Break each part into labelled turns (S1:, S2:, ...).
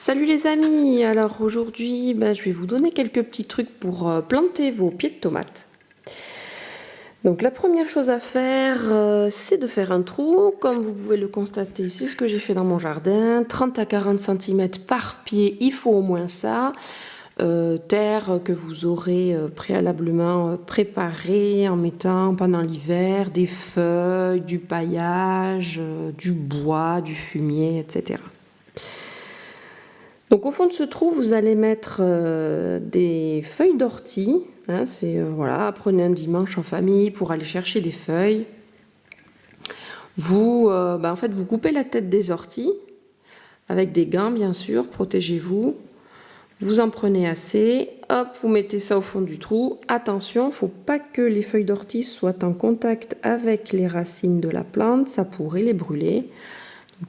S1: Salut les amis, alors aujourd'hui je vais vous donner quelques petits trucs pour planter vos pieds de tomates. Donc la première chose à faire c'est de faire un trou, comme vous pouvez le constater c'est ce que j'ai fait dans mon jardin, 30 à 40 cm par pied, il faut au moins ça. Terre que vous aurez préalablement préparée en mettant pendant l'hiver des feuilles, du paillage, du bois, du fumier, etc. Donc au fond de ce trou, vous allez mettre des feuilles d'ortie. Hein, voilà, prenez un dimanche en famille pour aller chercher des feuilles. Vous, en fait, vous coupez la tête des orties avec des gants, bien sûr, protégez-vous. Vous en prenez assez, hop, vous mettez ça au fond du trou. Attention, il ne faut pas que les feuilles d'ortie soient en contact avec les racines de la plante, ça pourrait les brûler.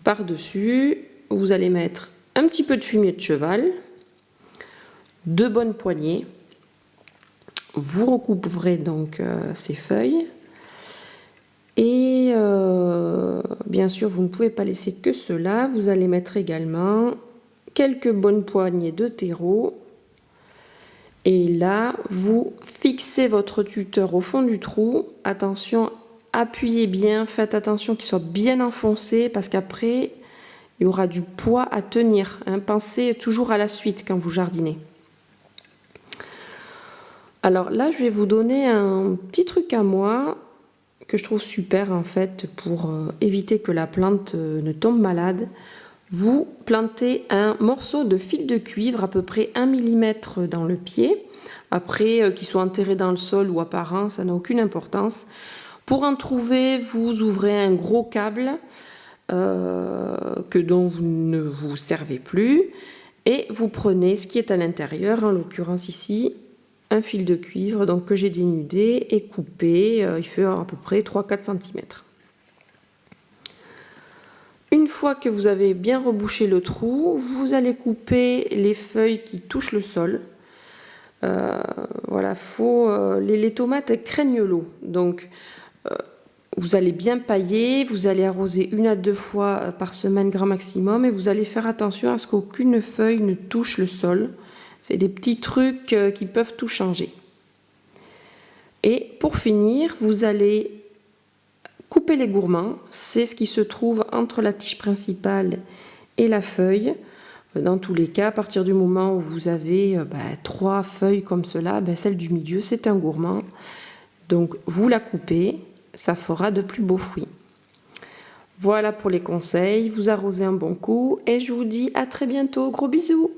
S1: Par-dessus, vous allez mettre un petit peu de fumier de cheval, 2 bonnes poignées. Vous recouvrez donc ces feuilles. Et bien sûr, vous ne pouvez pas laisser que cela. Vous allez mettre également quelques bonnes poignées de terreau. Et là, vous fixez votre tuteur au fond du trou. Attention, appuyez bien, faites attention qu'il soit bien enfoncé parce qu'après, il y aura du poids à tenir. Hein. Pensez toujours à la suite quand vous jardinez. Alors là, je vais vous donner un petit truc à moi que je trouve super en fait pour éviter que la plante ne tombe malade. Vous plantez un morceau de fil de cuivre à peu près 1 mm dans le pied. Après, qu'il soit enterré dans le sol ou apparent, ça n'a aucune importance. Pour en trouver, vous ouvrez un gros câble dont vous ne vous servez plus. Et vous prenez ce qui est à l'intérieur, en l'occurrence ici, un fil de cuivre donc, que j'ai dénudé et coupé. Il fait à peu près 3-4 cm. Une fois que vous avez bien rebouché le trou, vous allez couper les feuilles qui touchent le sol. Voilà, les tomates elles craignent l'eau. Donc, vous allez bien pailler, vous allez arroser 1 à 2 fois par semaine grand maximum et vous allez faire attention à ce qu'aucune feuille ne touche le sol. C'est des petits trucs qui peuvent tout changer. Et pour finir, vous allez couper les gourmands. C'est ce qui se trouve entre la tige principale et la feuille. Dans tous les cas, à partir du moment où vous avez 3 feuilles comme cela, celle du milieu c'est un gourmand. Donc vous la coupez, ça fera de plus beaux fruits. Voilà pour les conseils, vous arrosez un bon coup et je vous dis à très bientôt, gros bisous!